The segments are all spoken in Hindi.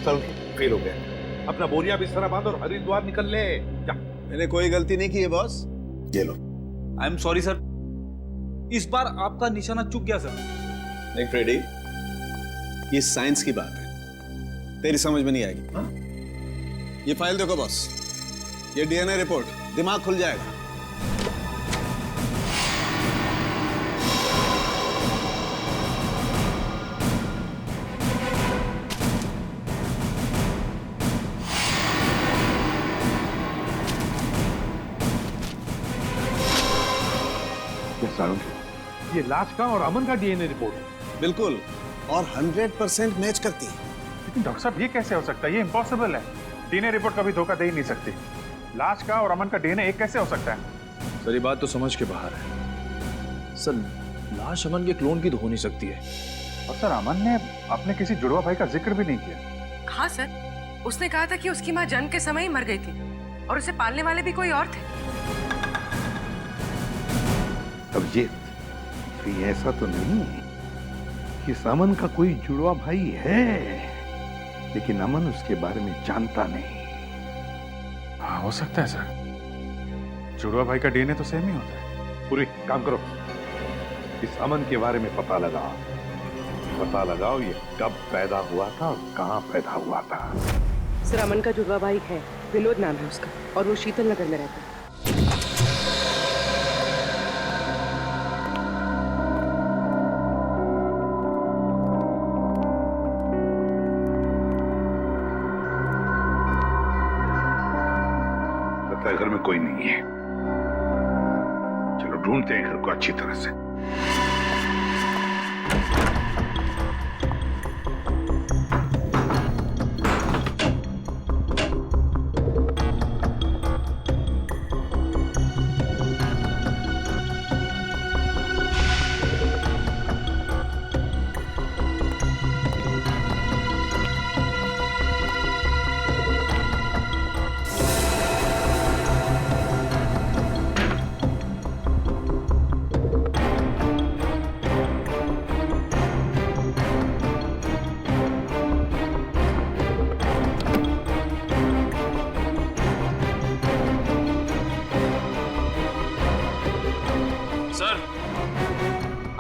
साल फेल हो गया। अपना बोरिया बिस्तरा बांध और हरिद्वार निकल ले जा। मैंने कोई गलती नहीं की है बॉस। ये लो। आई एम सॉरी सर, इस बार आपका निशाना चूक गया सर। नहीं फ्रेडी, ये साइंस की बात है, तेरी समझ में नहीं आएगी। हाँ? ये फाइल देखो बॉस, ये डीएनए रिपोर्ट, दिमाग खुल जाएगा। ये लाश का और अमन का डीएनए रिपोर्ट है। बिल्कुल, और 100% मैच करती है। लेकिन डॉक्टर साहब ये कैसे हो सकता है? ये इम्पॉसिबल है। डीएनए रिपोर्ट कभी धोखा दे ही नहीं सकती। लाश का और अमन का डीएनए एक कैसे हो सकता है? सर ये बात तो समझ के बाहर है सर, लाश अमन के क्लोन की तो हो नहीं सकती है। और सर अमन ने अपने किसी जुड़वा भाई का जिक्र भी नहीं किया। हाँ सर, उसने कहा था कि उसकी माँ जन्म के समय ही मर गई थी और उसे पालने वाले भी कोई और थे। अब ये ऐसा तो नहीं है कि अमन का कोई जुड़वा भाई है, लेकिन अमन उसके बारे में जानता नहीं। हाँ हो सकता है सर, जुड़वा भाई का डीएनए तो सेम ही होता है। पूरी काम करो, इस अमन के बारे में पता लगाओ ये कब पैदा हुआ था और कहाँ पैदा हुआ था। सर अमन का जुड़वा भाई है, विनोद नाम है उसका, और वो शीतल नगर में रहता है। घर में कोई नहीं है, चलो ढूंढते हैं घर को अच्छी तरह से।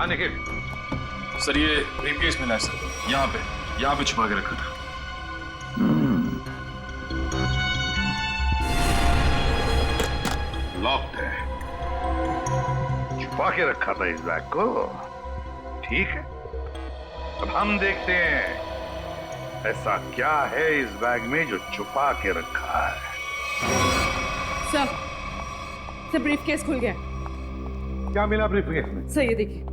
निखिल, सर ये ब्रीफकेस मिला है सर, यहाँ पे छुपा के रखा था। लॉक्ड है, छुपा के रखा था इस बैग को। ठीक है, अब हम देखते हैं ऐसा क्या है इस बैग में जो छुपा के रखा है। सर ब्रीफकेस खुल गया। क्या मिला ब्रीफकेस में? सर ये देखिए।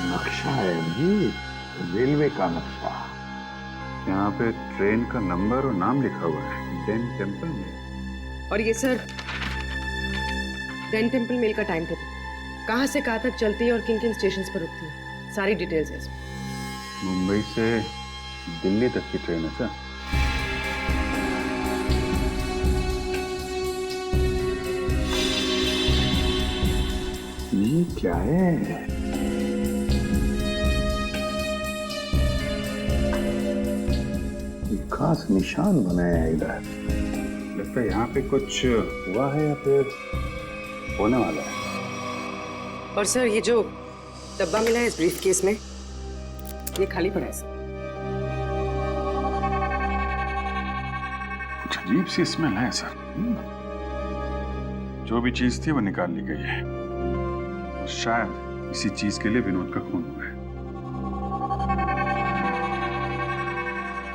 नक्शा है जी, रेलवे का नक्शा। यहाँ पे ट्रेन का नंबर और नाम लिखा हुआ है, डेन टेम्पल में। और ये सर डेन टेम्पल मेल का टाइम टेबल, कहाँ से कहाँ तक चलती है और किन किन स्टेशन पर रुकती है, सारी डिटेल्स है इसमें। मुंबई से दिल्ली तक की ट्रेन है सर। ये क्या है? खास निशान बनाया है इधर। लगता है यहाँ पे कुछ हुआ है या फिर होने वाला है। और सर ये जो डब्बा मिला है इस ब्रीफकेस में, ये खाली पड़ा है सर। कुछ अजीब सी स्मेल है सर। जो भी चीज थी वो निकाल ली गई है और शायद इसी चीज के लिए विनोद का खून हुआ है।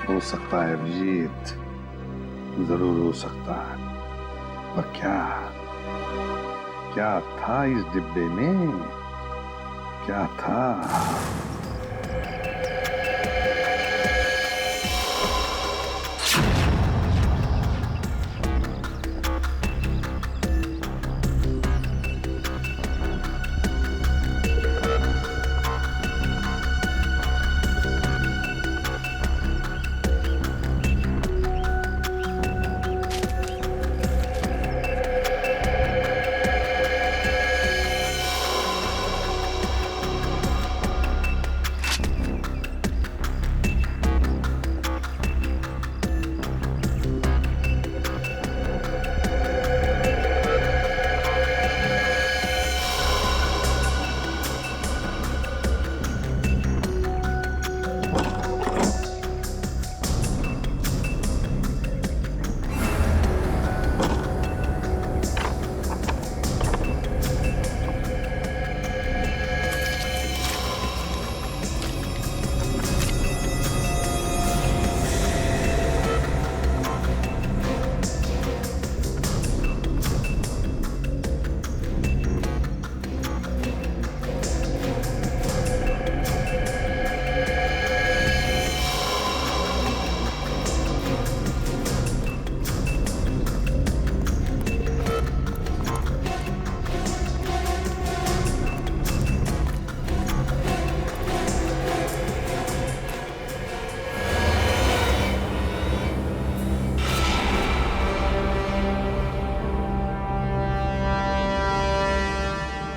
हो सकता है अभिजीत, जरूर हो सकता है, पर क्या था इस डिब्बे में? क्या था?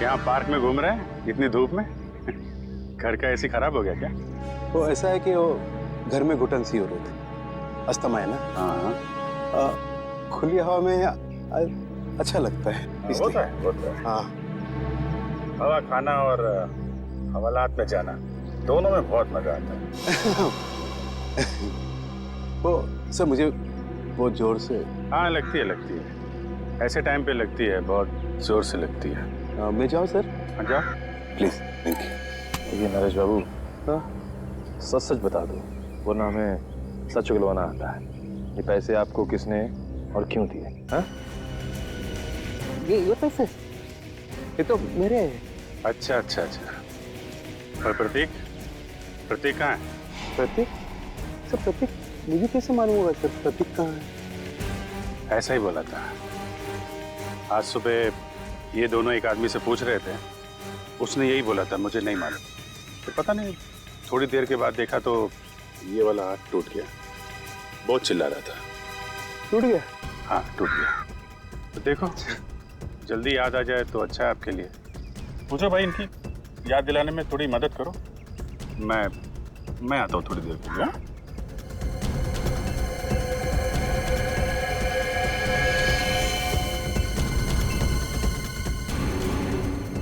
यहाँ पार्क में घूम रहे हैं इतनी धूप में? घर का एसी खराब हो गया क्या? वो ऐसा है कि वो घर में घुटन सी हो रही थी, अस्थमा है ना। हाँ खुली हवा में अच्छा लगता है, होता है। हाँ। हवा खाना और हवालात में जाना दोनों में बहुत मजा आता है। वो सर मुझे बहुत जोर से। हाँ लगती है, ऐसे टाइम पे लगती है, बहुत जोर से लगती है। मैं जाऊँ सर? हाँ जाओ प्लीज, थैंक यू। ये नरेश बाबू, हाँ सच सच बता दो, वरना हमें सच उगलवाना आता है। ये पैसे आपको किसने और क्यों दिए? हाँ? ये पैसे ये तो मेरे हैं। अच्छा। और प्रतीक कहाँ है? प्रतीक? सर प्रतीक मुझे कैसे मालूम होगा सर प्रतीक कहाँ है? ऐसा ही बोला था। आज सुबह ये दोनों एक आदमी से पूछ रहे थे, उसने यही बोला था, मुझे नहीं मालूम। तो पता नहीं, थोड़ी देर के बाद देखा तो ये वाला हाथ टूट गया। बहुत चिल्ला रहा था। टूट गया? हाँ टूट गया। तो देखो जल्दी याद आ जाए तो अच्छा है आपके लिए। पूछो भाई, इनकी याद दिलाने में थोड़ी मदद करो। मैं आता हूँ थोड़ी देर के लिए।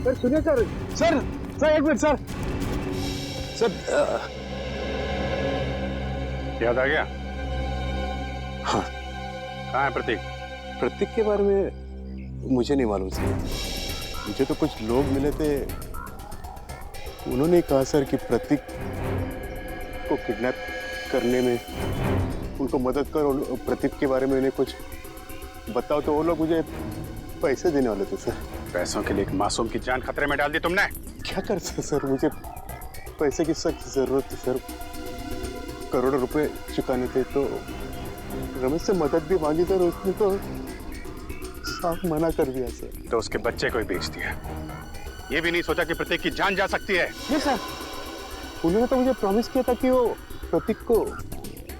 सर सुनिए सर। सर एक मिनट सर। याद आ गया? हाँ। कहाँ है प्रतीक? प्रतीक के बारे में मुझे नहीं मालूम सर। मुझे तो कुछ लोग मिले थे, उन्होंने कहा सर कि प्रतीक को किडनैप करने में उनको मदद करो, प्रतीक के बारे में उन्हें कुछ बताओ। तो वो लोग मुझे पैसे देने वाले थे सर। पैसों के लिए एक मासूम की जान खतरे में डाल दी तुमने। क्या कर सकते सर, मुझे पैसे की सख्त जरूरत थी सर। करोड़ों रुपए चुकाने थे, तो रमेश से मदद भी मांगी सर, उसने तो साफ मना कर दिया सर। तो उसके बच्चे को ही बेच दिया। ये भी नहीं सोचा कि प्रतीक की जान जा सकती है? नहीं सर, उन्होंने तो मुझे प्रॉमिस किया था कि वो प्रतीक को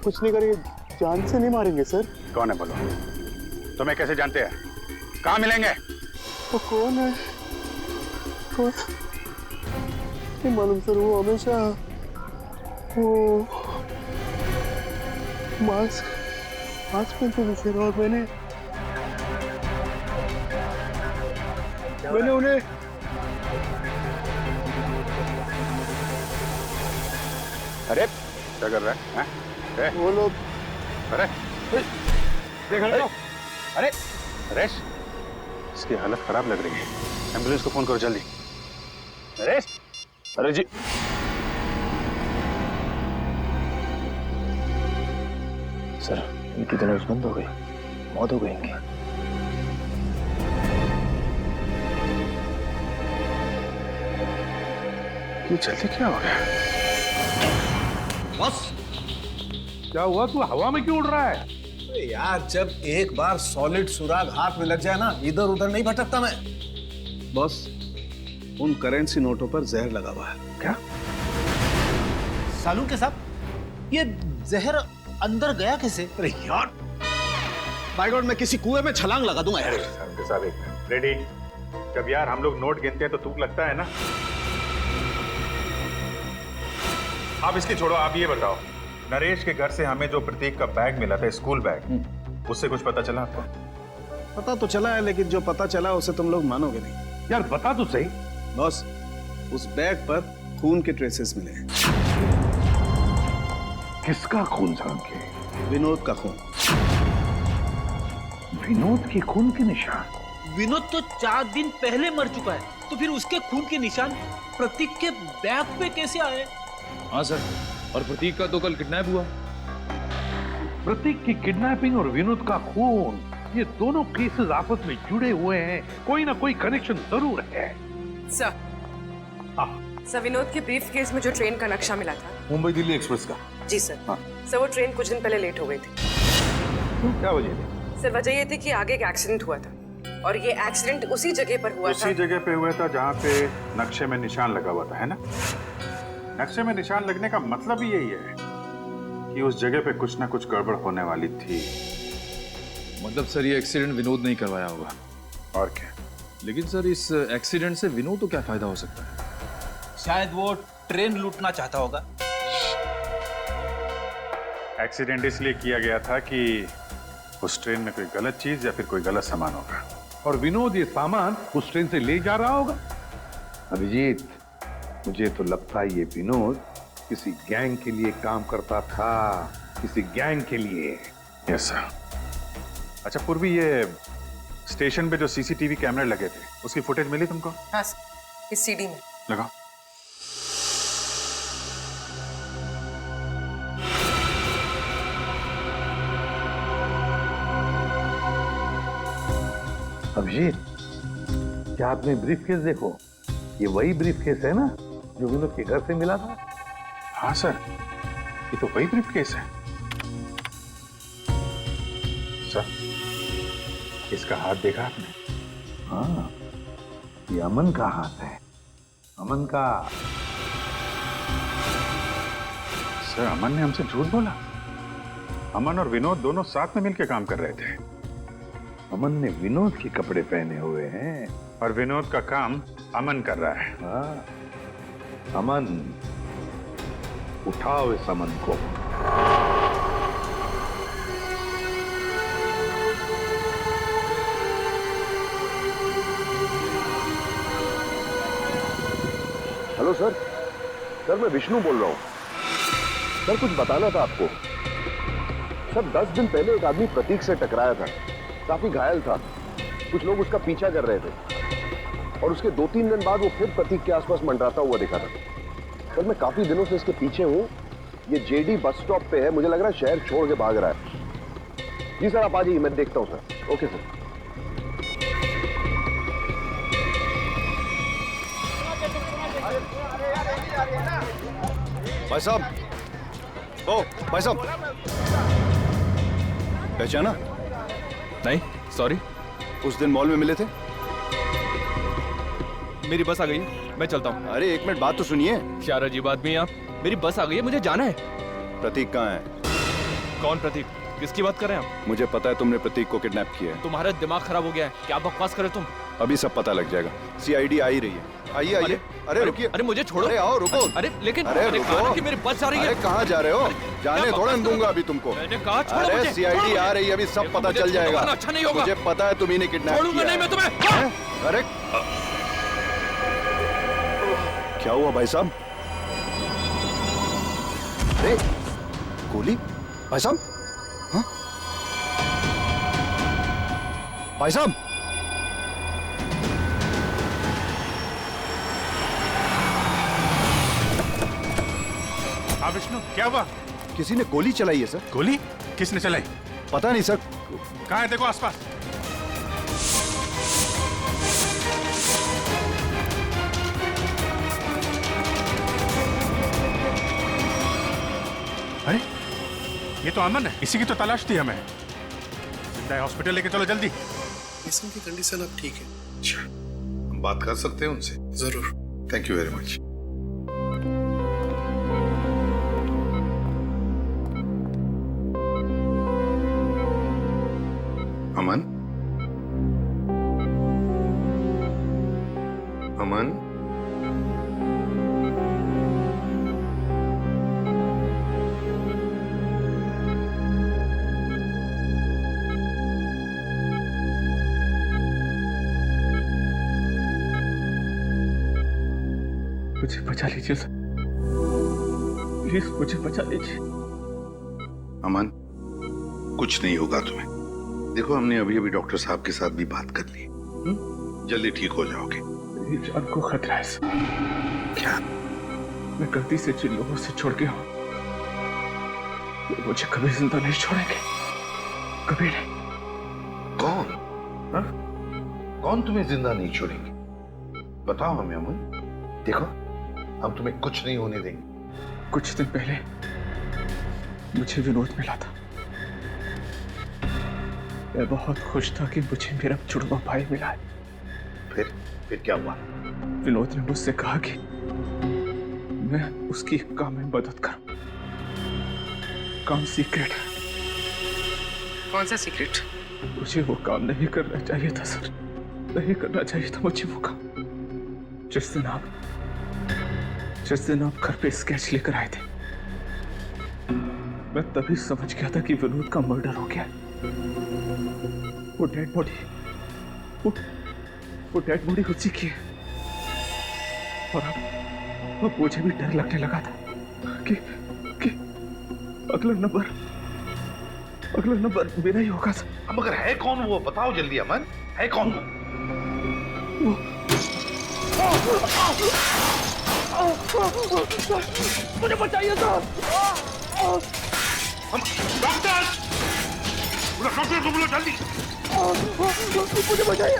कुछ नहीं करेंगे, जान से नहीं मारेंगे सर। कौन है बोलो? तुम्हें कैसे जानते हैं? कहाँ मिलेंगे? वो कौन है? कौन? नहीं मालूम सर। वो हमेशा वो मास्क पहनते थे सर, और मैंने उन्हें अरे क्या कर रहा है? हैं? वो लोग अरे देख लो। अरे नरेश, इसकी हालत खराब लग रही है, एम्बुलेंस को फोन करो जल्दी। नरेश! अरे जी, सर इनकी तो नब्ज बंद हो गई, मौत हो गई इनकी। ये जल्दी क्या हो गया? बस क्या हुआ? तू हवा में क्यों उड़ रहा है? अरे यार, जब एक बार सॉलिड सुराग हाथ में लग जाए ना, इधर उधर नहीं भटकता मैं। बॉस, उन करेंसी नोटों पर जहर लगा हुआ है। क्या? सालू के साहब, ये जहर अंदर गया कैसे? अरे यार, बाय गॉड, मैं किसी कुएं में छलांग लगा दूंगा यार। साहब एक मिनट, रेडी? जब यार हम लोग नोट गिनते हैं तो तुक लगता है ना। आप इसकी छोड़ो, आप ये बताओ, नरेश के घर से हमें जो प्रतीक का बैग मिला था, स्कूल बैग, उससे कुछ पता चला आपको? पता तो चला है, लेकिन जो पता चला उसे तुम लोग मानोगे नहीं। यार बता तो सही। बॉस, उस बैग पर खून के ट्रेसेस मिले हैं। किसका खून साहब के? विनोद का खून। विनोद के खून के निशान? विनोद तो 4 दिन पहले मर चुका है, तो फिर उसके खून के निशान प्रतीक के बैग पे कैसे आए? हाँ सर, और प्रतीक का तो कल किडनैप हुआ। प्रतीक की किडनैपिंग और विनोद का खून, ये दोनों केसेस आपस में जुड़े हुए हैं, कोई ना कोई कनेक्शन जरूर है। सर, सर विनोद के ब्रीफ केस में जो ट्रेन का नक्शा मिला था, मुंबई दिल्ली एक्सप्रेस का? जी सर। सर वो ट्रेन कुछ दिन पहले लेट हो गई थी। क्या वजह थी? सर वजह ये थी कि आगे एक एक्सीडेंट हुआ था, और ये एक्सीडेंट उसी जगह पर हुआ था। उसी जगह पे हुआ था जहाँ पे नक्शे में निशान लगा हुआ था, है ना? नक्शे में निशान लगने का मतलब ही यही है कि उस जगह पे कुछ ना कुछ गड़बड़ होने वाली थी। मतलब सर ये एक्सीडेंट विनोद नहीं करवाया होगा? और क्या? लेकिन सर इस एक्सीडेंट से विनोद को क्या फायदा हो सकता है? शायद वो ट्रेन लूटना चाहता होगा। एक्सीडेंट इसलिए किया गया था कि उस ट्रेन में कोई गलत चीज या फिर कोई गलत सामान होगा और विनोद ये सामान उस ट्रेन से ले जा रहा होगा। अभिजीत, मुझे तो लगता है ये विनोद किसी गैंग के लिए काम करता था, किसी गैंग के लिए। Yes sir. अच्छा पूर्वी, ये स्टेशन पे जो सीसीटीवी कैमरे लगे थे उसकी फुटेज मिली तुमको? हाँ, इस सीडी में लगाओ। अभिजीत, क्या आपने ब्रीफकेस देखो? ये वही ब्रीफकेस है ना जो विनोद के घर से मिला था? हाँ सर, ये तो वही ब्रीफकेस है। सर, इसका हाथ देखा आपने? हाँ, ये अमन का हाथ है, अमन का। सर, अमन ने हमसे झूठ बोला। अमन और विनोद दोनों साथ में मिलकर काम कर रहे थे। अमन ने विनोद के कपड़े पहने हुए हैं और विनोद का काम अमन कर रहा है। हाँ, अमन, उठाओ इस अमन को। हेलो सर, मैं विष्णु बोल रहा हूँ। सर कुछ बताना था आपको। सर 10 दिन पहले एक आदमी प्रतीक से टकराया था, काफी घायल था। कुछ लोग उसका पीछा कर रहे थे और उसके 2-3 दिन बाद वो फिर प्रतीक के आसपास मंडराता हुआ दिखा था। सर मैं काफी दिनों से इसके पीछे हूँ। ये जेडी बस स्टॉप पे है, मुझे लग रहा है शहर छोड़ के भाग रहा है। जी सर आप आ जाइए, मैं देखता हूँ सर। Okay sir. भाई साहब, ओ भाई साहब, पहचाना? नहीं, सॉरी। उस दिन मॉल में मिले थे। मेरी बस आ गई, मैं चलता हूँ। अरे एक मिनट, बात तो सुनिए। क्या अजीब आदमी है आप? मेरी बस आ गई है, मुझे जाना है। प्रतीक कहाँ है? कौन प्रतीक? किसकी बात कर रहे हैं आप? मुझे पता है तुमने प्रतीक को किडनैप किया है। तुम्हारा दिमाग खराब हो गया है, क्या बकवास कर रहे तुम? अभी सब पता लग जाएगा। सीआईडी आ ही रही है। आइए आइए। अरे रुकिए। अरे मुझे छोड़ो। अरे आओ, रुको। अरे लेकिन अरे मैंने कहा ना रुको। कि मेरी बस जा रही है। अरे कहाँ जा रहे हो? जाने थोड़ा दूंगा अभी तुमको। मैंने कहा छोड़ो अरे मुझे। सीआईडी आ रही है, अभी सब पता चल जाएगा। अच्छा नहीं होगा। मुझे पता है तुम ही ने किडनैप किया। छोड़ूंगा नहीं मैं तुम्हें। अरे क्या हुआ भाई साहब? अरे गोली? भाई साहब? हाँ? भाई साहब? हाँ विष्णु, क्या हुआ? किसी ने गोली चलाई है सर। गोली? किसने चलाई? पता नहीं सर। कहाँ है, देखो आसपास। अरे ये तो अमन है, इसी की तो तलाश थी हमें। जिंदा है, हॉस्पिटल लेके चलो जल्दी। इसम की कंडीशन अब ठीक है। अच्छा, हम बात कर सकते हैं उनसे? जरूर। Thank you very much. Aman, Aman, मुझे बचा लीजिए सर, प्लीज मुझे बचा लीजिए। अमन, कुछ नहीं होगा तुम्हें। देखो हमने अभी अभी डॉक्टर साहब के साथ भी बात कर ली, जल्दी ठीक हो जाओगे। मेरी जान को खतरा है सर। क्या? मैं गलती से जिन लोगों से छोड़ गया हूं वो मुझे कभी जिंदा नहीं छोड़ेंगे, कभी नहीं। कौन? हा? कौन तुम्हें जिंदा नहीं छोड़ेंगे? बताओ हमें अमन। देखो हम तुम्हें कुछ नहीं होने देंगे। कुछ दिन पहले मुझे विनोद मिला था। मैं बहुत खुश था कि मुझे मेरा जुड़वा भाई मिला है। फिर क्या हुआ? विनोद ने मुझसे कहा कि मैं उसकी काम में मदद करूं। काम सीक्रेट है। कौन सा सीक्रेट? मुझे वो काम नहीं करना चाहिए था सर। नहीं करना चाहिए था मुझे वो काम। जिस दिन आप घर पे स्केच लेकर आए थे, मैं तभी समझ गया था कि विनोद का मर्डर हो गया। वो डेड बॉडी उसी की है। और अब मुझे भी डर लगने लगा था कि अगला नंबर मेरा ही होगा। अब मगर है कौन वो, बताओ जल्दी अमन, है कौन वो? मुझे बचाइए सर। डॉक्टर को बोलो जल्दी। मुझे बचाइए,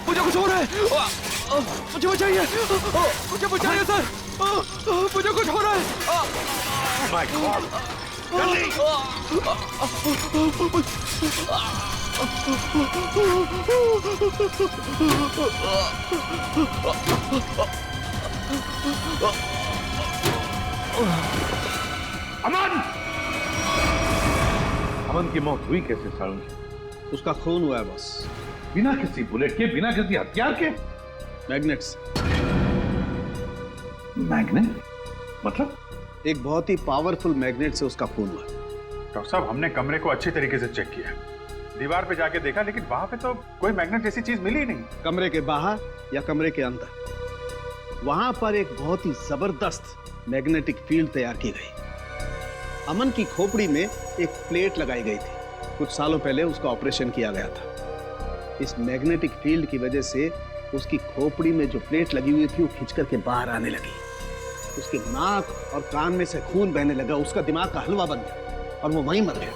मुझे कुछ हो रहा है। मुझे बचाइए, सर। मुझे कुछ हो रहा है। माय गॉड, जल्दी। अमन की मौत हुई कैसे सारुण? उसका खून हुआ है बॉस, बिना किसी बुलेट के, बिना किसी हथियार के? मैग्नेट्स। मैग्नेट मतलब? एक बहुत ही पावरफुल मैग्नेट से उसका खून हुआ। डॉक्टर साहब, हमने कमरे को अच्छी तरीके से चेक किया, दीवार पे जाके देखा, लेकिन वहां पे तो कोई मैग्नेट जैसी चीज मिली ही नहीं। कमरे के बाहर या कमरे के अंदर, वहां पर एक बहुत ही जबरदस्त मैग्नेटिक फील्ड तैयार की गई। अमन की खोपड़ी में एक प्लेट लगाई गई थी। कुछ सालों पहले उसका ऑपरेशन किया गया था। इस मैग्नेटिक फील्ड की वजह से उसकी खोपड़ी में जो प्लेट लगी हुई थी वो खिंच करके बाहर आने लगी। उसके नाक और कान में से खून बहने लगा। उसका दिमाग का हलवा बन गया और वो वहीं मर गया।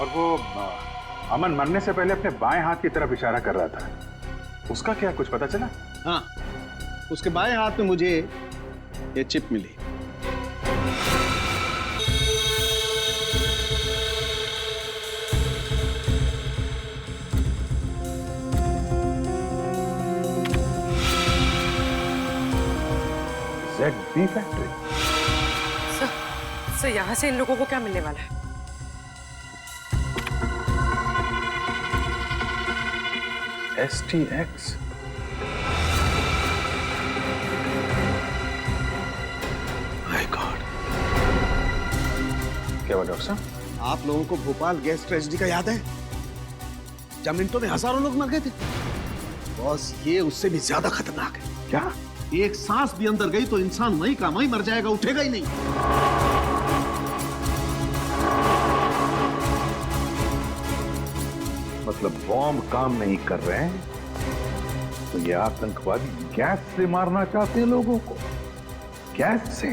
और वो अमन मरने से पहले अपने बाएं हाथ की तरफ इशारा कर रहा था, उसका क्या कुछ पता चला? हाँ, उसके बाएं हाथ में मुझे ये चिप मिली। ZB factory. सर यहाँ से इन लोगों को क्या मिलने वाला है? STX। My God. क्या हुआ डॉक्टर साहब? आप लोगों को भोपाल गैस ट्रेजेडी का याद है, जब मिनटों में हजारों लोग मर गए थे? बॉस, ये उससे भी ज्यादा खतरनाक है। क्या? एक सांस भी अंदर गई तो इंसान वहीं का वहीं मर जाएगा, उठेगा ही नहीं। मतलब बॉम्ब काम नहीं कर रहे हैं तो ये आतंकवादी गैस से मारना चाहते हैं लोगों को, गैस से।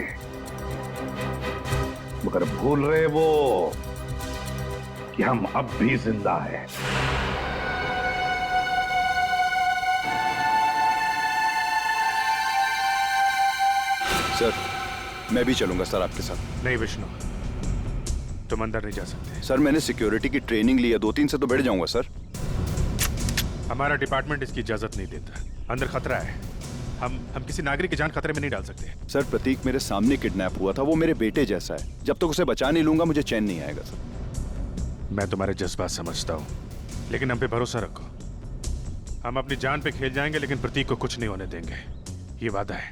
मगर भूल रहे वो कि हम अब भी जिंदा हैं। सर, मैं भी चलूंगा सर आपके साथ। नहीं विष्णु, तुम अंदर नहीं जा सकते। सर, मैंने सिक्योरिटी की ट्रेनिंग ली है, 2-3 से तो बैठ जाऊंगा सर। हमारा डिपार्टमेंट इसकी इजाजत नहीं देता। अंदर खतरा है, हम किसी नागरिक की जान खतरे में नहीं डाल सकते। सर, प्रतीक मेरे सामने किडनैप हुआ था, वो मेरे बेटे जैसा है। जब तक उसे बचा नहीं लूंगा मुझे चैन नहीं आएगा सर। मैं तुम्हारे जज्बात समझता हूँ, लेकिन हम पे भरोसा रखो। हम अपनी जान पे खेल जाएंगे, लेकिन प्रतीक को कुछ नहीं होने देंगे, ये वादा है।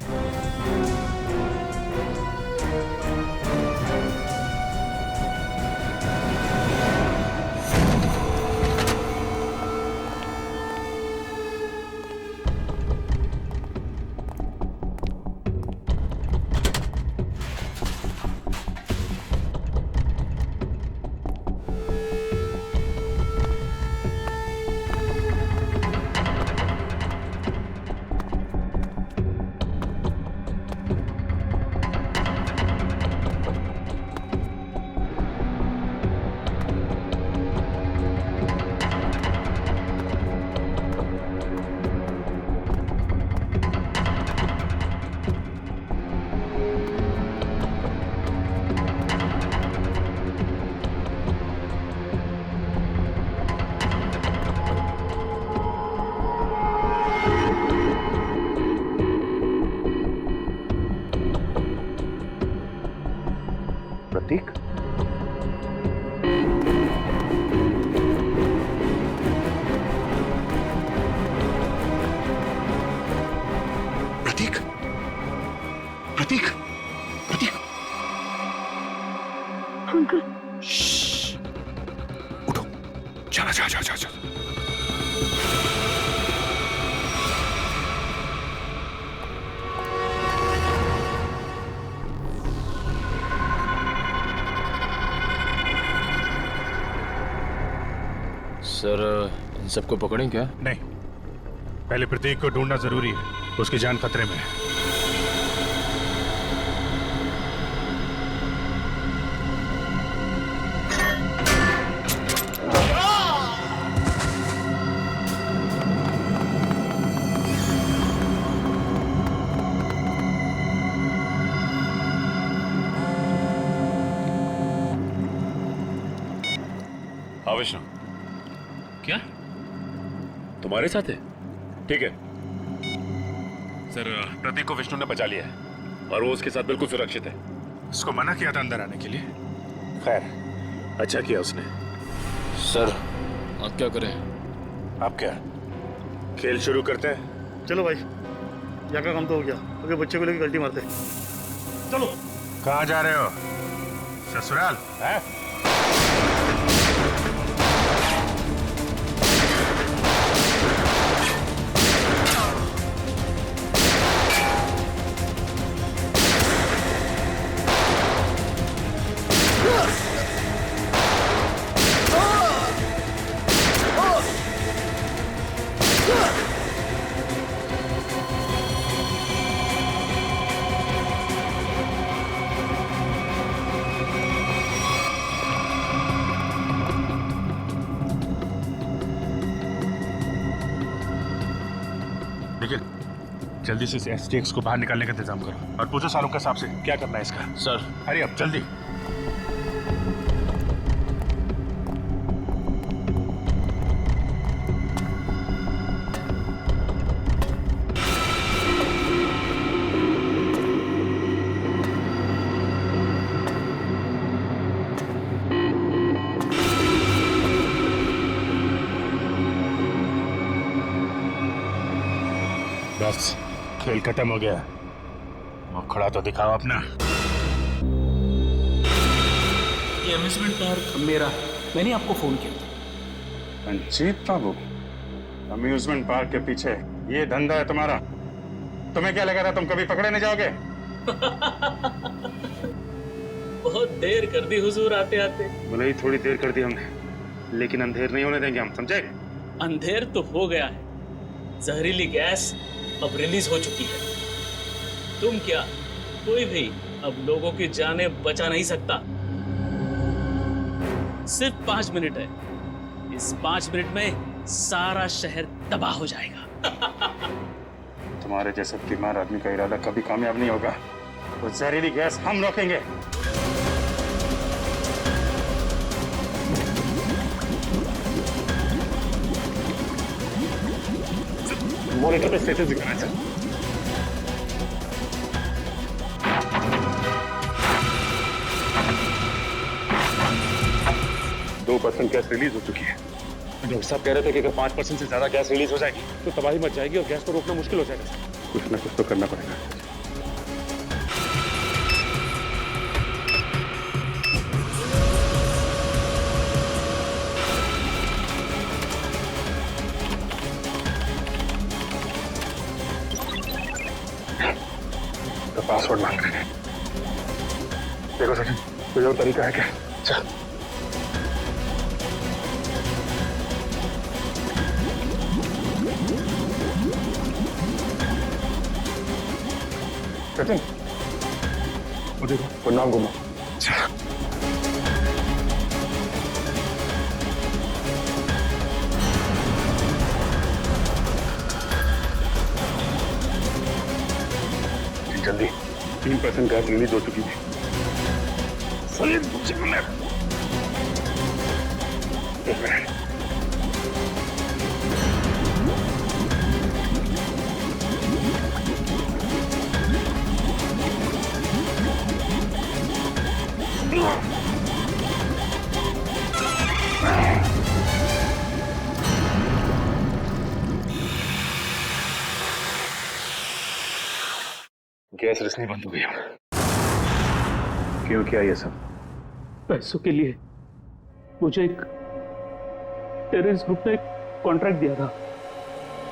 चला जा जा जा जा। सर इन सबको पकड़ें क्या? नहीं, पहले प्रतीक को ढूंढना जरूरी है, उसकी जान खतरे में है। हाँ विष्णु, क्या तुम्हारे साथ है? ठीक है सर, प्रतीक को विष्णु ने बचा लिया है और वो उसके साथ बिल्कुल सुरक्षित है। उसको मना किया था अंदर आने के लिए। खैर, अच्छा किया उसने। सर अब क्या करें? अब क्या, खेल शुरू करते हैं? चलो भाई, यहाँ का काम तो हो गया, अभी बच्चे को लेकर गलती मारते हैं। चलो। कहाँ जा रहे हो? ससुराल है? देखिए, जल्दी से इस STX को बाहर निकालने का इंतजाम करो और पूछो सालों के हिसाब से क्या करना है इसका। सर अरे अब जल्दी। बस खेल खत्म हो गया, मुखड़ा तो दिखाओ अपना। ये अम्यूजमेंट पार्क मेरा, मैंने आपको फोन किया था। रंजीत बाबू, अम्यूजमेंट पार्क के पीछे ये धंधा है तुम्हारा? तुम्हें क्या लगा था तुम कभी पकड़े नहीं जाओगे? बहुत देर कर दी हुजूर आते आते। भले ही थोड़ी देर कर दी हमने, लेकिन अंधेर नहीं होने देंगे हम, समझे? अंधेर तो हो गया है, जहरीली गैस अब रिलीज हो चुकी है। तुम क्या, कोई भी अब लोगों की जानें बचा नहीं सकता। सिर्फ 5 मिनट है, इस 5 मिनट में सारा शहर तबाह हो जाएगा। तुम्हारे जैसे बीमार आदमी का इरादा कभी कामयाब नहीं होगा। वो जहरीली गैस हम रोकेंगे। मॉनिटर पे स्टेटस दिखाना है। 2% गैस रिलीज हो चुकी है। डॉक्टर साहब कह रहे थे कि अगर 5% से ज्यादा गैस रिलीज हो जाएगी तो तबाही मच जाएगी और गैस को रोकना मुश्किल हो जाएगा। कुछ ना कुछ तो करना पड़ेगा। तो पासवर्ड मांग रहे हैं। देखो सचिन, कोई और तरीका है क्या? चल। सचिन, वो देखो, वो नाम घुमा। जल्दी, 3% गैस रिलीज हो चुकी है। सलीम, एक मिनट। गैस रिसनी बंद हो गई। क्यों किया ये सब? पैसों के लिए। मुझे टेररिस्ट ग्रुप ने एक कॉन्ट्रैक्ट दिया था,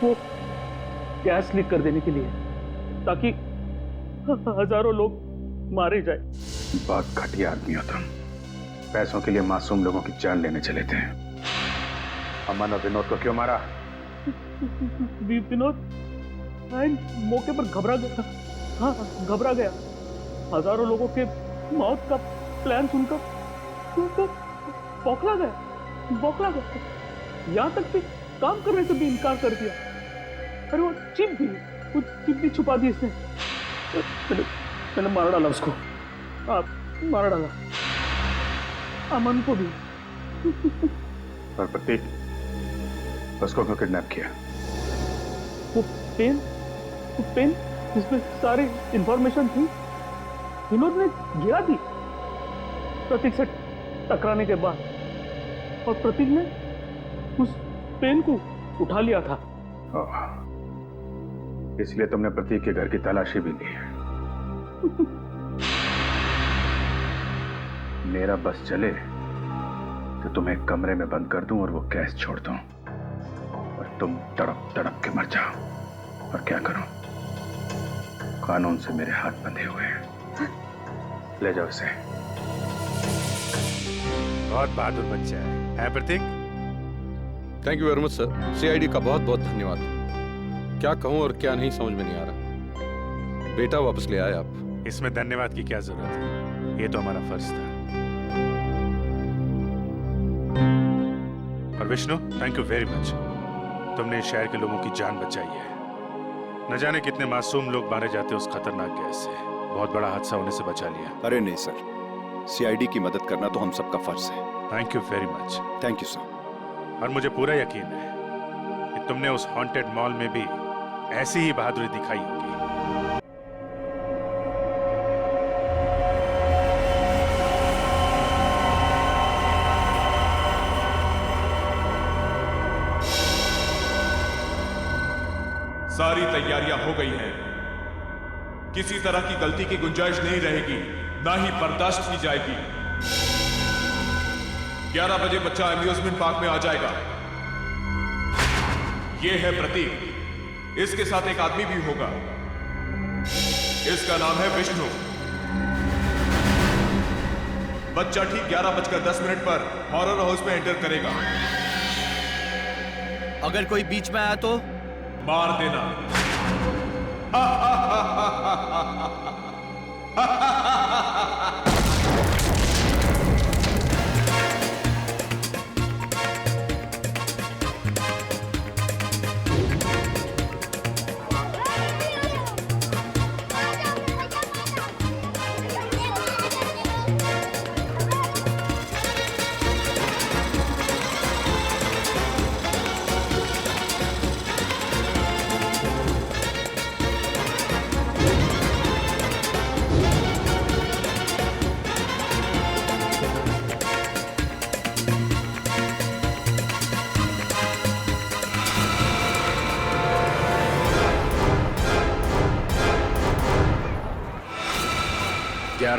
वो गैस लीक कर देने के लिए, ताकि हजारों लोग मारे जाए। बहुत घटिया आदमी हो तुम। पैसों के लिए मासूम लोगों की जान लेने चले थे। अमन और विनोद को क्यों मारा? विनोद मौके पर घबरा गया। हाँ, घबरा गया। हजारों लोगों के मौत का प्लान सुनकर तो बौखला गया। यहाँ तक कि काम करने से भी इनकार कर दिया। अरे वो चिप भी छुपा दी इसने। मैंने मार डाला उसको। मार डाला अमन को भी। और प्रतीक, उसको क्यों किडनैप किया? वो पेन जिसमें सारी इंफॉर्मेशन थी, विनोद ने गिरा दी प्रतीक से टकराने के बाद, और प्रतीक ने उस पेन को उठा लिया था। इसलिए तुमने प्रतीक के घर की तलाशी भी ली। मेरा बस चले तो तुम्हें कमरे में बंद कर दूं और वो गैस छोड़ दूं, और तुम तड़प तड़प के मर जाओ। और क्या करूं? कानून से मेरे हाथ बंधे हुए हैं। ले जाओ इसे। बहुत बहादुर बच्चा है Prateek? Thank you very much sir. CID का बहुत बहुत धन्यवाद। क्या कहूं और क्या नहीं समझ में नहीं आ रहा। बेटा वापस ले आए आप। इसमें धन्यवाद की क्या जरूरत है, ये तो हमारा फर्ज था। और Vishnu, thank you very much. तुमने इस शहर के लोगों की जान बचाई है। न जाने कितने मासूम लोग मारे जाते उस खतरनाक गैस से। बहुत बड़ा हादसा होने से बचा लिया। अरे नहीं सर, सीआईडी की मदद करना तो हम सबका फर्ज है। Thank you very much. Thank you sir. और मुझे पूरा यकीन है कि तुमने उस हॉन्टेड मॉल में भी ऐसी ही बहादुरी दिखाई होगी। सारी तैयारियां हो गई हैं। किसी तरह की गलती की गुंजाइश नहीं रहेगी, ना ही बर्दाश्त की जाएगी। 11 बजे बच्चा अम्यूजमेंट पार्क में आ जाएगा। यह है प्रतीक। इसके साथ एक आदमी भी होगा। इसका नाम है विष्णु। बच्चा ठीक 11:10 पर हॉरर हाउस में एंटर करेगा। अगर कोई बीच में आया तो मार देना।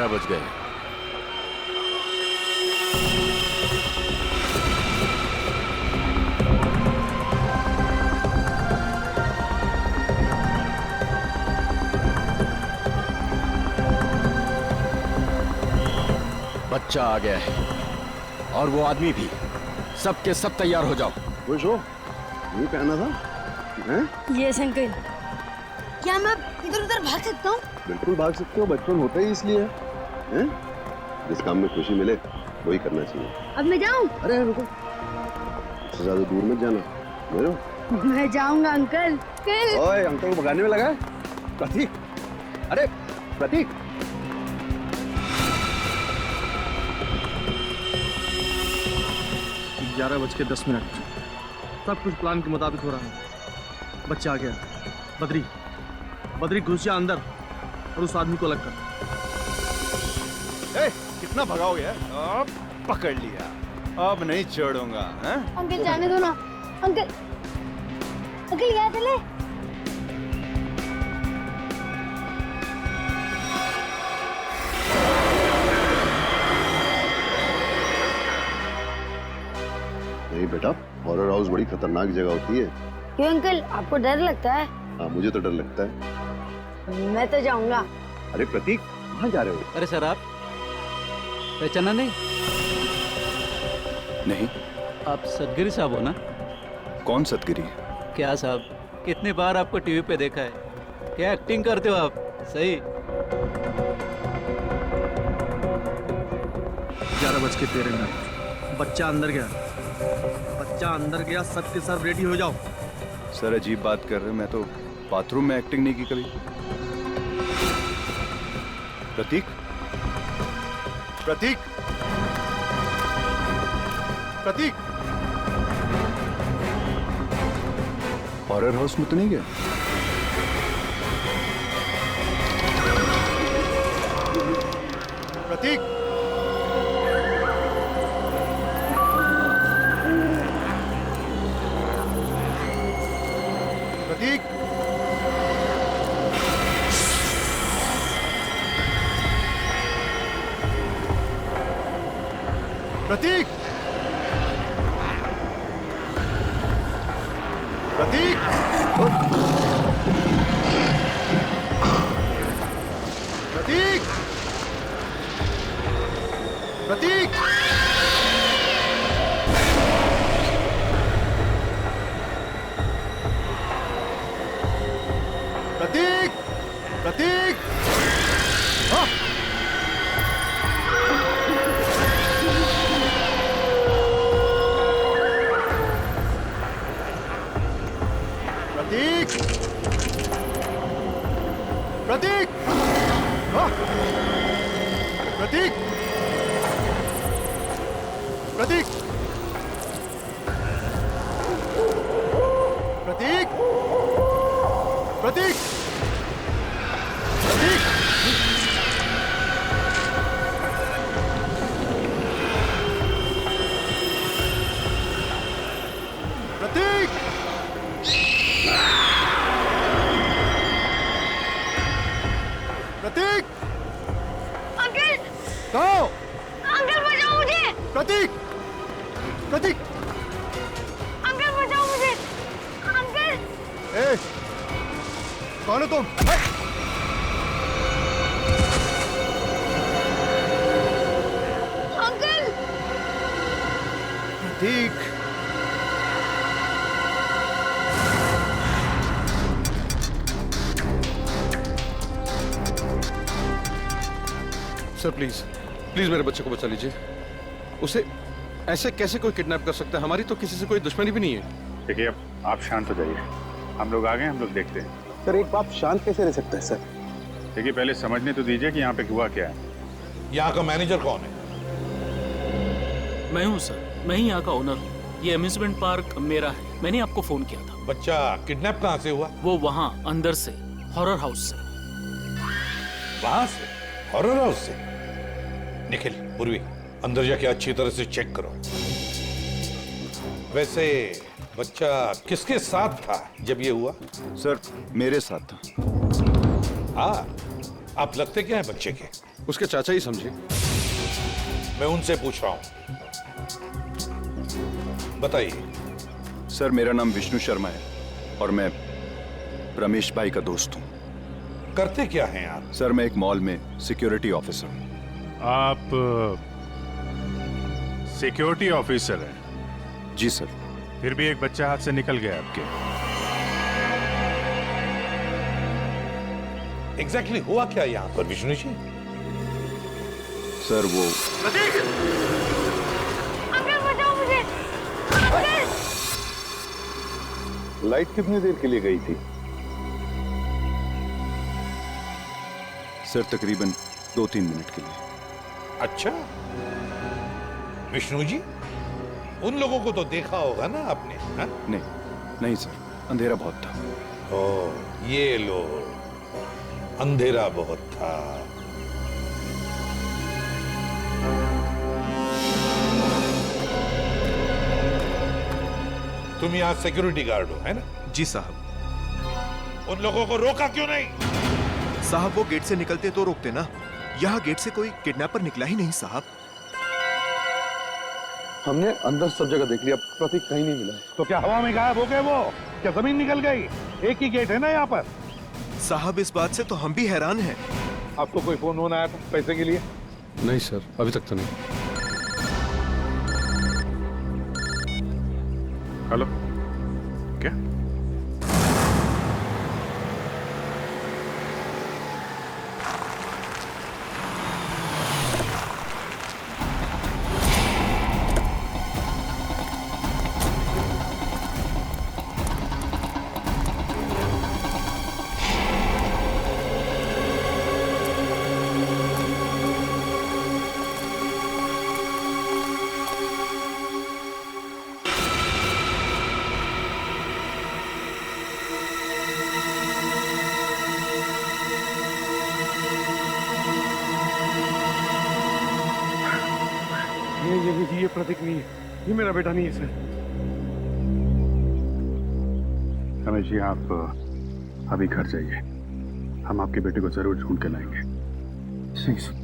बज गए। बच्चा आ गया है और वो आदमी भी। सब के सब तैयार हो जाओ। खुश हो? ये पहना था? हैं? Yes uncle. क्या मैं इधर उधर भाग सकता हूँ? बिल्कुल भाग सकते हो, बचपन होता ही इसलिए है। जिस काम में खुशी मिले वही करना चाहिए। अब मैं जाऊँ? अरे रुको, इससे ज्यादा दूर मत जाना। मैं जाऊंगा अंकल। ओए, अंकल को भगाने में लगा है? प्रतीक, अरे प्रतीक। ग्यारह 11:10। सब कुछ प्लान के मुताबिक हो रहा है। बच्चा आ गया। बद्री घुस जा अंदर और उस आदमी को अलग कर। कितना भगाओगे? अब पकड़ लिया, अब नहीं छोड़ूंगा। अंकल जाने दो ना। अंकल यहाँ चले। नहीं बेटा, हॉरर हाउस बड़ी खतरनाक जगह होती है। क्यों अंकल, आपको डर लगता है? हाँ, मुझे तो डर लगता है। मैं तो जाऊंगा। अरे प्रतीक, कहाँ जा रहे हो? अरे सर, आप पहचाना नहीं? नहीं। आप सतगिरी साहब हो ना? कौन सतगिरी? क्या साहब, कितनी बार आपको टीवी पे देखा है। क्या एक्टिंग करते हो आप, सही। 11:13 बच्चा अंदर गया, बच्चा अंदर गया, सबके सब रेडी हो जाओ। सर अजीब बात कर रहे हैं, मैं तो बाथरूम में एक्टिंग नहीं की कभी। प्रतीक, प्रतीक, प्रतीक, हॉरर हाउस में तो नहीं गया? प्रतीक, प्रतीक, प्रतीक, प्रतीक, प्रतीक, प्रतीक, प्रतीक, प्रतीक, हाँ। प्रतीक, प्रतीक, हाँ। प्रतीक, प्रतीक, प्रतीक, प्रतीक, प्रतीक, प्रतीक, प्रतीक, अंकल, कहो। अंकल बचाओ मुझे। प्रतीक, प्रतीक, अंकल बचाओ मुझे। अंकल, ए, कौन हो तुम? Uncle, Prateek, sir please please मेरे बच्चे को बचा लीजिए। उसे ऐसे कैसे कोई किडनैप कर सकता है? हमारी तो किसी से कोई दुश्मनी भी नहीं है। देखिए, अब आप शांत हो जाइए, हम लोग आ गए, हम लोग देखते हैं। सर एक बाप शांत कैसे रह सकता है सर? देखिए, पहले समझने तो दीजिए कि यहाँ पे हुआ क्या है। यहाँ का मैनेजर कौन है? मैं हूँ सर, मैं ही यहाँ का ओनर हूँ। ये अम्यूजमेंट पार्क मेरा है, मैंने आपको फोन किया था। बच्चा किडनैप कहाँ से हुआ? वो वहाँ अंदर से, हॉरर हाउस से। वहां से? हॉरर हाउस से? निखिल, पूर्वी, अंदर जाके अच्छी तरह से चेक करो। वैसे बच्चा किसके साथ था जब ये हुआ? सर मेरे साथ था। हाँ, आप लगते क्या है बच्चे के? उसके चाचा ही समझे। मैं उनसे पूछ रहा हूं, बताइए। सर मेरा नाम विष्णु शर्मा है और मैं रमेश भाई का दोस्त हूँ। करते क्या हैं आप? सर मैं एक मॉल में सिक्योरिटी ऑफिसर हूँ। आप सिक्योरिटी ऑफिसर हैं? जी सर। फिर भी एक बच्चा हाथ से निकल गया आपके। एग्जैक्टली हुआ क्या यहाँ पर विष्णु जी? सर वो अंकल बचाओ मुझे। अंकल, लाइट कितनी देर के लिए गई थी? सर तकरीबन 2-3 मिनट के लिए। अच्छा, विष्णु जी, उन लोगों को तो देखा होगा ना आपने? हा? नहीं सर, अंधेरा बहुत था। ओ, ये लो, अंधेरा बहुत था। तुम यहाँ सिक्योरिटी गार्ड हो, है ना? जी साहब। उन लोगों को रोका क्यों नहीं? साहब वो गेट से निकलते तो रोकते ना। यहाँ गेट से कोई किडनैपर निकला ही नहीं साहब। हमने अंदर सब जगह देख लिया, प्रतीक कहीं नहीं मिला। तो क्या हवा में गायब हो गए वो? क्या जमीन निकल गई? एक ही गेट है ना यहाँ पर। साहब इस बात से तो हम भी हैरान हैं। आपको कोई फोन होना आया था पैसे के लिए? नहीं सर, अभी तक तो नहीं। हेलो, क्या? ये प्रतीक नहीं है, ये मेरा बेटा नहीं है सर। रमेश जी, आप अभी घर जाइए, हम आपके बेटे को जरूर ढूंढ के लाएंगे। ठीक सर।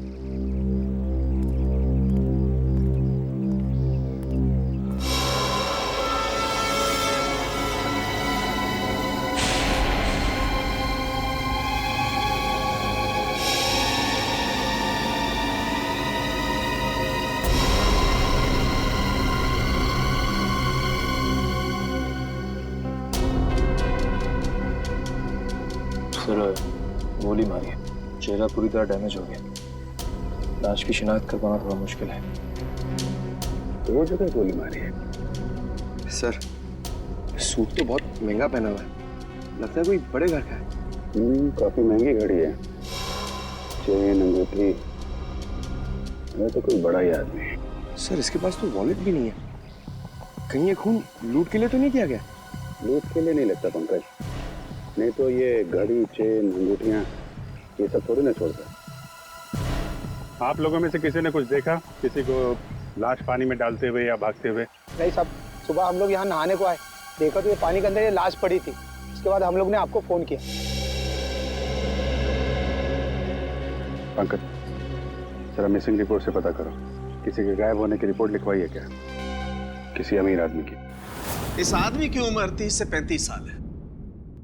सर, गोली मारी है, चेहरा पूरी तरह डैमेज हो गया, लाश की शिनाख्त कर पाना थोड़ा मुश्किल है। दो जगह गोली मारी है। सर, सूट तो बहुत महंगा पहना हुआ है, लगता है कोई बड़े घर का है। काफी महंगी घड़ी है, चेन, अंगूठी, मैं तो कोई बड़ा ही आदमी है। सर, इसके पास तो वॉलेट भी नहीं है, कहीं ये खून लूट के लिए तो नहीं किया गया? लूट के लिए नहीं लगता पंकज, नहीं तो ये घड़ी, चेन, अंगूठियां ये सब थोड़ी ना छोड़ता। आप लोगों में से किसी ने कुछ देखा, किसी को लाश पानी में डालते हुए या भागते हुए? नहीं साहब, सुबह हम लोग यहाँ नहाने को आए, देखा तो ये पानी के अंदर ये लाश पड़ी थी। उसके बाद हम लोग ने आपको फोन किया। पंकज, जरा मिसिंग रिपोर्ट से पता करो, किसी के गायब होने की रिपोर्ट लिखवाई है क्या? किसी अमीर आदमी की। इस आदमी की उम्र 30 से 35 साल है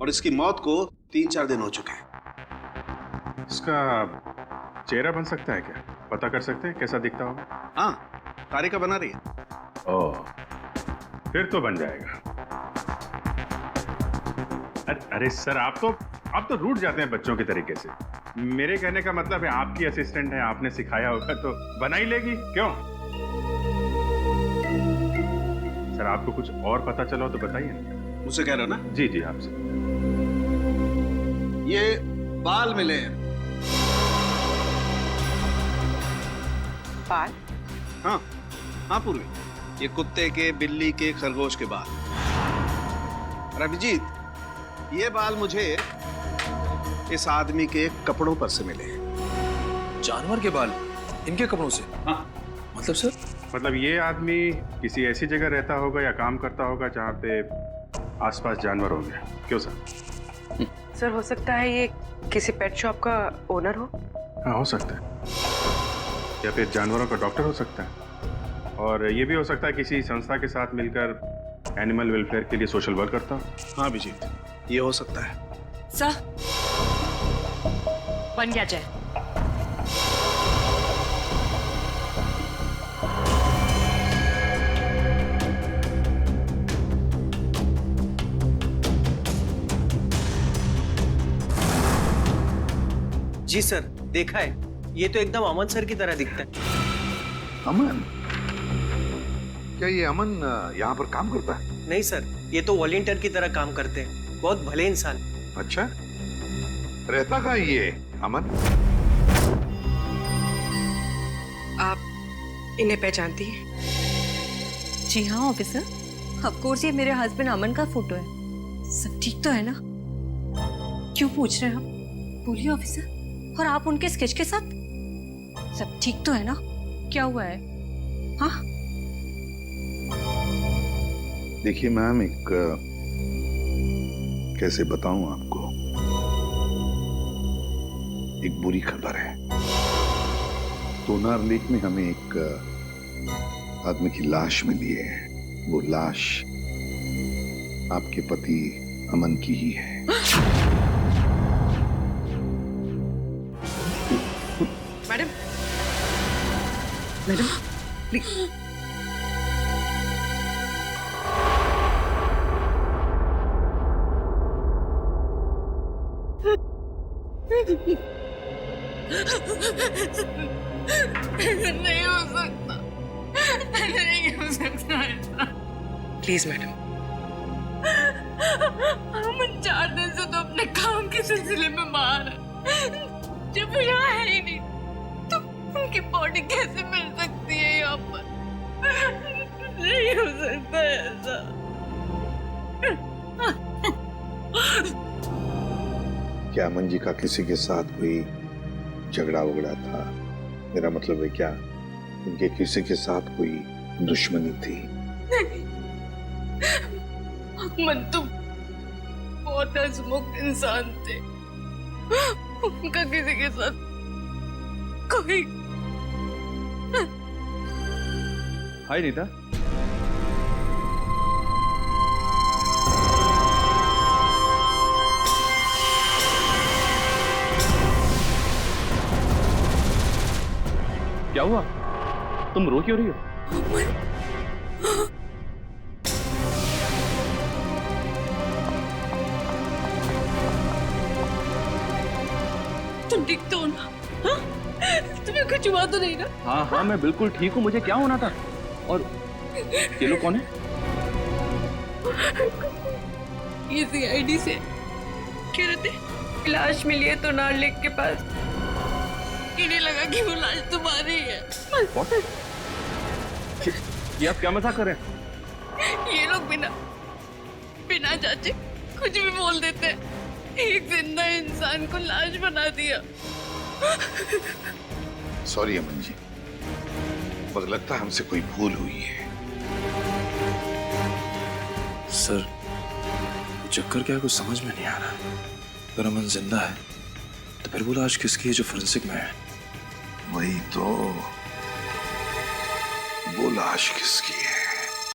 और इसकी मौत को 3-4 दिन हो चुके हैं। इसका चेहरा बन सकता है क्या? पता कर सकते हैं कैसा दिखता होगा? हाँ, तारिका बना रही है। ओह, फिर तो बन जाएगा। अरे सर, आप तो रूठ जाते हैं बच्चों के तरीके से। मेरे कहने का मतलब है आपकी असिस्टेंट है, आपने सिखाया होगा तो बना ही लेगी, क्यों? सर, आपको कुछ और पता चला हो तो बताइए। मुझसे कह रहे हो ना? जी जी, आपसे। ये बाल मिले हैं। बाल? हाँ हाँ पूर्वी, ये कुत्ते के, बिल्ली के, खरगोश के बाल। और अभिजीत, ये बाल मुझे इस आदमी के कपड़ों पर से मिले हैं। जानवर के बाल इनके कपड़ों से? हाँ। मतलब सर? मतलब ये आदमी किसी ऐसी जगह रहता होगा या काम करता होगा जहाँ पे आसपास जानवर होंगे, क्यों सर? सर, हो सकता है ये किसी पेट शॉप का ओनर हो। हाँ, हो सकता है, या फिर जानवरों का डॉक्टर हो सकता है, और ये भी हो सकता है किसी संस्था के साथ मिलकर एनिमल वेलफेयर के लिए सोशल वर्क करता हो। हाँ अभिजीत, ये हो सकता है। सर, बन गया जय। जी सर, देखा है, ये तो एकदम अमन सर की तरह दिखता है। अमन? क्या ये अमन यहाँ पर काम करता है? नहीं सर, ये तो वॉलंटियर की तरह काम करते हैं, बहुत भले इंसान। अच्छा, रहता कहाँ ये अमन? आप इन्हें पहचानती हैं? जी हाँ ऑफिसर, ऑफ कोर्स ये मेरे हस्बैंड अमन का फोटो है। सब ठीक तो है ना? क्यों पूछ रहे हैं आप? बोलिए ऑफिसर। और आप उनके स्केच के साथ? सब ठीक तो है ना? क्या हुआ है? हाँ? देखिए मैम, एक कैसे बताऊं आपको, एक बुरी खबर है। सोनार लेक में हमें एक आदमी की लाश मिली है, वो लाश आपके पति अमन की ही है। Madam, madam, please. नहीं हो सकता, नहीं हो सकता ऐसा। Please madam. हम 4 दिन से तो अपने काम के सिलसिले में बाहर हैं। जब वो यहाँ है ही नहीं तो उनकी बॉडी कैसे मिल सकती है यहाँ पर? नहीं हो सकता ऐसा। क्या अमन जी का किसी के साथ कोई झगड़ा वगड़ा था? मेरा मतलब है क्या उनके किसी के साथ कोई दुश्मनी थी? अमन तो बहुत हंसमुख इंसान थे। उनका किसी के साथ कोई। हाय रीता। क्या हुआ? तुम रो क्यों रही हो? तुम ठीक तो हो ना? हाँ? तुम्हें कुछ हुआ तो नहीं ना? हाँ हाँ, मैं बिल्कुल ठीक हूँ। मुझे क्या होना था? और ये लोग कौन है? ये CID से कह रहे थे लाश मिली है तो नार लेक के पास। इन्हें लगा कि वो लाश तुम्हारी है। ये आप क्या मजाक कर रहे हैं? ये लोग बिना जांचे कुछ भी बोल देते हैं। एक जिंदा इंसान को लाश बना दिया। सॉरी अमन जी, मुझे लगता है हमसे कोई भूल हुई है। सर, चक्कर क्या है कुछ समझ में नहीं आ रहा। अगर अमन जिंदा है तो फिर वो लाश किसकी है जो फोरेंसिक में है? वही तो, वो लाश किसकी है?